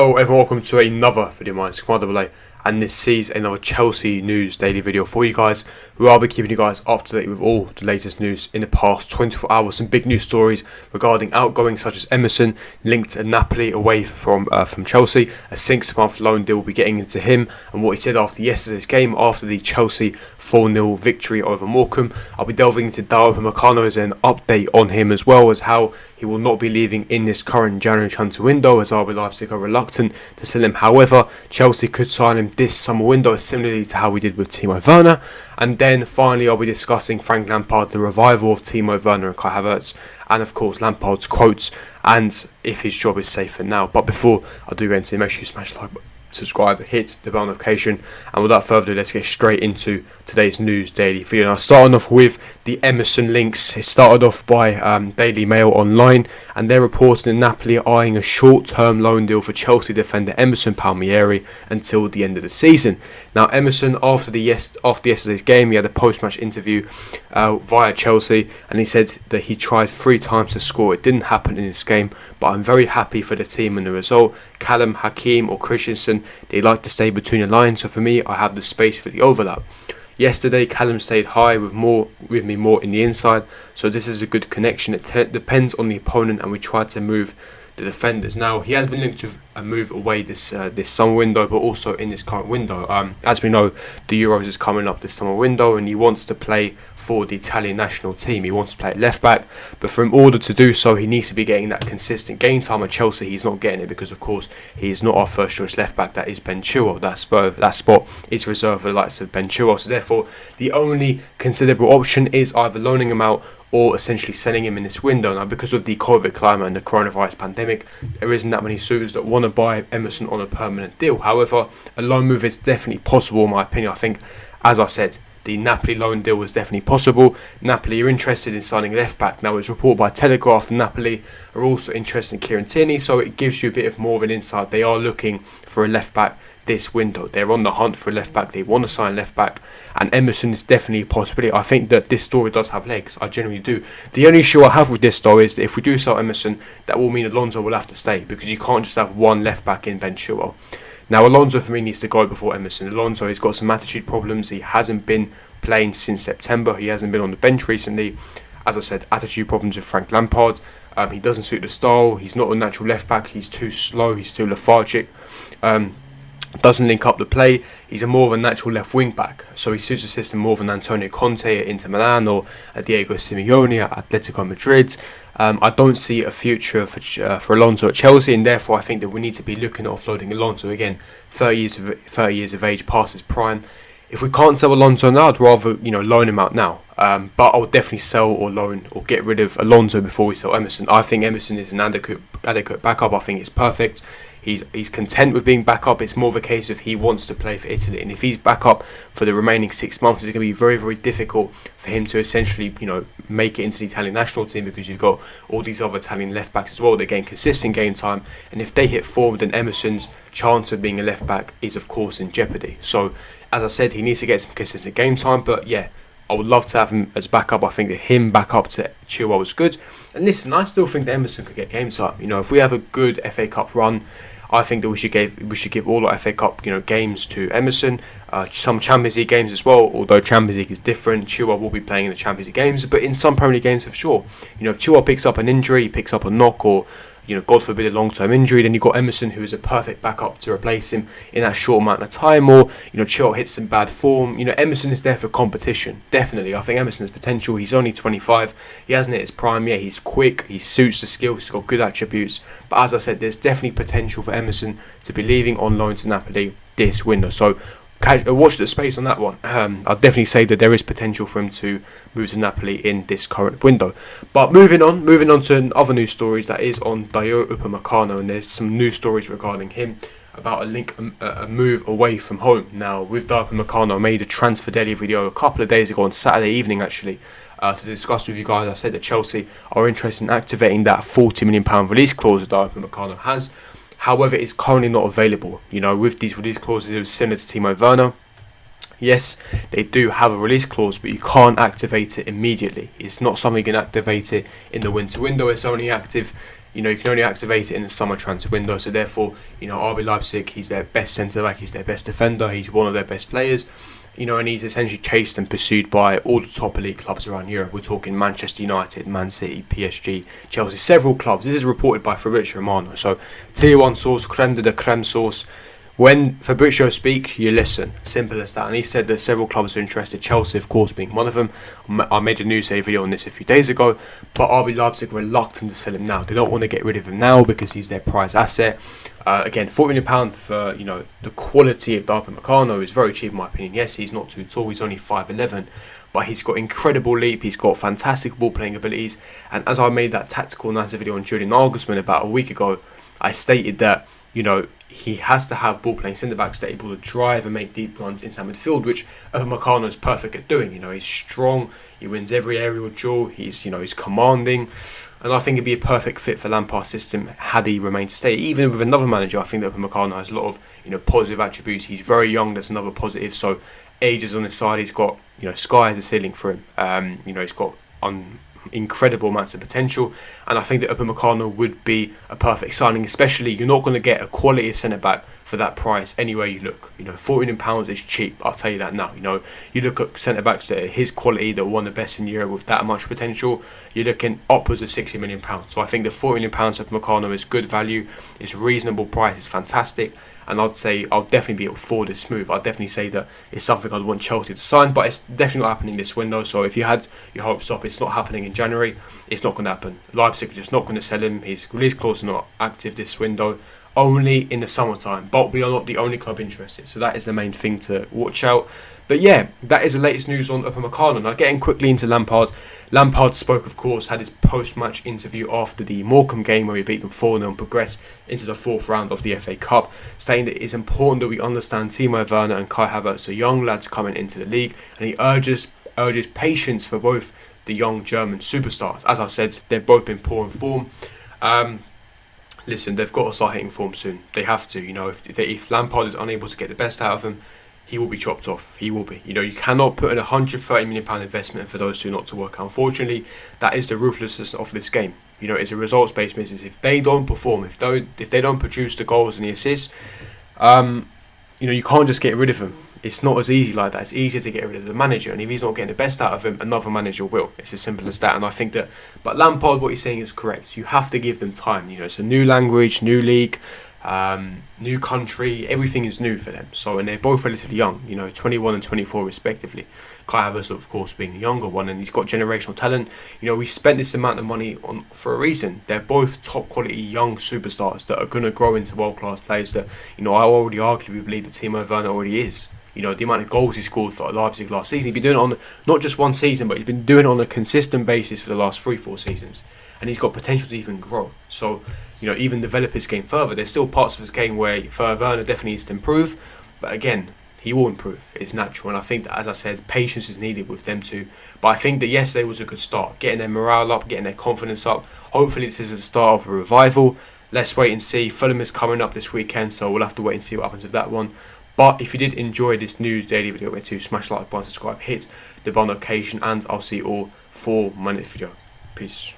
Hello everyone, welcome to another video. My name is Kemal AA, and this is another Chelsea news daily video for you guys, where I'll be keeping you guys up to date with all the latest news in the past 24 hours. Some big news stories regarding outgoings such as Emerson linked to Napoli away from Chelsea. A 6-month loan deal will be getting into him, and what he said after yesterday's game after the Chelsea 4-0 victory over Morecambe. I'll be delving into Upamecano as an update on him, as well as how he will not be leaving in this current January transfer window, as RB Leipzig are reluctant to sell him. However, Chelsea could sign him this summer window, similarly to how we did with Timo Werner. And then finally, I'll be discussing Frank Lampard, the revival of Timo Werner and Kai Havertz, and of course Lampard's quotes and if his job is safe for now. But before I do go into it, make sure you smash the like button, subscribe, hit the bell notification, and without further ado, let's get straight into today's news daily video. Now, starting off with the Emerson links. It started off by Daily Mail Online, and they're reporting that Napoli are eyeing a short-term loan deal for Chelsea defender Emerson Palmieri until the end of the season. Now, Emerson, after yesterday's game, he had a post-match interview via Chelsea, and he said that he tried 3 times to score. It didn't happen in this game, but I'm very happy for the team and the result. Callum, Hakim or Christensen, they like to stay between the lines, so for me, I have the space for the overlap. Yesterday, Callum stayed high with me more in the inside, so this is a good connection. It depends on the opponent, and we try to move the defenders. Now, he has been linked to a move away this summer window, but also in this current window. As we know, the Euros is coming up this summer window, and he wants to play for the Italian national team. He wants to play at left back, but for in order to do so, he needs to be getting that consistent game time. At Chelsea, he's not getting it because, of course, he is not our first choice left back. That is Ben Chilwell. That spot is reserved for the likes of Ben Chilwell. So therefore, the only considerable option is either loaning him out or essentially selling him in this window. Now, because of the COVID climate and the coronavirus pandemic, there isn't that many suitors that want to buy Emerson on a permanent deal. However, a loan move is definitely possible, in my opinion. I think, as I said, the Napoli loan deal was definitely possible. Napoli are interested in signing a left back. Now, it's reported by Telegraph that Napoli are also interested in Kieran Tierney, so it gives you a bit more of an insight. They are looking for a left back this window. They're on the hunt for a left back. They want to sign left back, and Emerson is definitely a possibility. I think that this story does have legs. I genuinely do. The only issue I have with this story is that if we do sell Emerson, that will mean Alonso will have to stay, because you can't just have one left back in Ben Chilwell. Now, Alonso for me needs to go before Emerson. Alonso has got some attitude problems. He hasn't been playing since September. He hasn't been on the bench recently. As I said, attitude problems with Frank Lampard. He doesn't suit the style. He's not a natural left back. He's too slow. He's too lethargic. Doesn't link up the play. He's a more of a natural left wing back, so he suits the system more than Antonio Conte at Inter Milan or Diego Simeone at Atletico Madrid. I don't see a future for Alonso at Chelsea, and therefore I think that we need to be looking at offloading Alonso again. 30 years of age, past his prime. If we can't sell Alonso now, I'd rather loan him out now. But I would definitely sell or loan or get rid of Alonso before we sell Emerson. I think Emerson is an adequate backup. I think it's perfect. He's content with being back up. It's more of a case of he wants to play for Italy, and if he's back up for the remaining 6 months, it's going to be very, very difficult for him to essentially make it into the Italian national team, because you've got all these other Italian left backs as well. They're getting consistent game time, and if they hit form, then Emerson's chance of being a left back is of course in jeopardy. So as I said, he needs to get some consistent game time, but yeah, I would love to have him as backup. I think that him back up to Chilwell was good. And listen, I still think that Emerson could get game time. If we have a good FA Cup run, I think that we should give all our FA Cup games to Emerson. Some Champions League games as well, although Champions League is different. Chilwell will be playing in the Champions League games, but in some Premier League games for sure. If Chilwell picks up an injury, picks up a knock, or God forbid, a long-term injury, then you've got Emerson, who is a perfect backup to replace him in that short amount of time. Or Chilwell hits some bad form. Emerson is there for competition. Definitely, I think Emerson has potential. He's only 25. He hasn't hit his prime yet. He's quick. He suits the skill. He's got good attributes. But as I said, there's definitely potential for Emerson to be leaving on loan to Napoli this window. So watch the space on that one. I'll definitely say that there is potential for him to move to Napoli in this current window. But moving on to other news stories, that is on Upamecano, and there's some news stories regarding him about a move away from home. Now, with Upamecano, I made a transfer daily video a couple of days ago on Saturday evening actually, to discuss with you guys. I said that Chelsea are interested in activating that £40 million release clause that Upamecano has. However, it's currently not available. With these release clauses, it was similar to Timo Werner. Yes, they do have a release clause, but you can't activate it immediately. It's not something you can activate it in the winter window. It's only active, you can only activate it in the summer transfer window. So therefore, RB Leipzig, he's their best centre back, he's their best defender, he's one of their best players. And he's essentially chased and pursued by all the top elite clubs around Europe. We're talking Manchester United, Man City, PSG, Chelsea, several clubs. This is reported by Fabrizio Romano. So, Tier 1 source, creme de la creme source. When Fabrizio speaks, you listen. Simple as that. And he said that several clubs are interested, Chelsea, of course, being one of them. I made a news video on this a few days ago. But RB Leipzig are reluctant to sell him now. They don't want to get rid of him now because he's their prize asset. Again, £40 million for the quality of Upamecano is very cheap in my opinion. Yes, he's not too tall, he's only 5'11", but he's got incredible leap, he's got fantastic ball playing abilities. And as I made that tactical analysis video on Julian Nagelsmann about a week ago, I stated that he has to have ball playing centre backs that are able to drive and make deep runs inside midfield, which Upamecano is perfect at doing. He's strong, he wins every aerial duel, he's commanding. And I think it'd be a perfect fit for Lampard's system had he remained to stay. Even with another manager, I think that Upamecano has a lot of positive attributes. He's very young, that's another positive. So age is on his side. He's got sky is the ceiling for him. He's got incredible amounts of potential, and I think that Upamecano would be a perfect signing. Especially, you're not going to get a quality centre back for that price anywhere you look. £40 million is cheap. I'll tell you that now. You look at centre backs that are his quality, that are one of the best in Europe with that much potential. You're looking upwards of £60 million. So I think the £40 million Upamecano is good value. It's a reasonable price. It's fantastic. And I'd say I'll definitely be able to afford this move. I'd definitely say that it's something I'd want Chelsea to sign, but it's definitely not happening this window. So if you had your hopes up, it's not happening in January. It's not going to happen. Leipzig are just not going to sell him. His release clause is not active this window, only in the summertime. But we are not the only club interested, so that is the main thing to watch out. But yeah, that is the latest news on Upamecano. Now getting quickly into Lampard. Lampard spoke, of course, had his post-match interview after the Morecambe game where we beat them 4-0 and progressed into the fourth round of the FA Cup, stating that it's important that we understand Timo Werner and Kai Havertz are young lads coming into the league, and he urges patience for both the young German superstars. As I said, they've both been poor in form. Listen, they've got to start hitting form soon. They have to. If Lampard is unable to get the best out of them, he will be chopped off. He will be. You cannot put in a £130 million investment for those two not to work out. Unfortunately, that is the ruthlessness of this game. It's a results-based business. If they don't perform, if they don't produce the goals and the assists, you can't just get rid of them. It's not as easy like that. It's easier to get rid of the manager, and if he's not getting the best out of him, another manager will. It's as simple as that. And I think that, but Lampard, what he's saying is correct. You have to give them time. It's a new language, new league, new country. Everything is new for them. So, and they're both relatively young. 21 and 24 respectively. Kai Havertz, of course, being the younger one, and he's got generational talent. We spent this amount of money on for a reason. They're both top quality young superstars that are going to grow into world class players. That I already arguably believe that Timo Werner already is. The amount of goals he scored for Leipzig last season, he's been doing it on not just one season, but he's been doing it on a consistent basis for the last 3-4 seasons, and he's got potential to even grow. So, even develop his game further. There's still parts of his game where Werner definitely needs to improve, but again, he will improve. It's natural, and I think that, as I said, patience is needed with them too. But I think that yesterday was a good start, getting their morale up, getting their confidence up. Hopefully, this is the start of a revival. Let's wait and see. Fulham is coming up this weekend, so we'll have to wait and see what happens with that one. But if you did enjoy this news daily video, make sure to smash the like button, subscribe, hit the bell notification, and I'll see you all for my next video. Peace.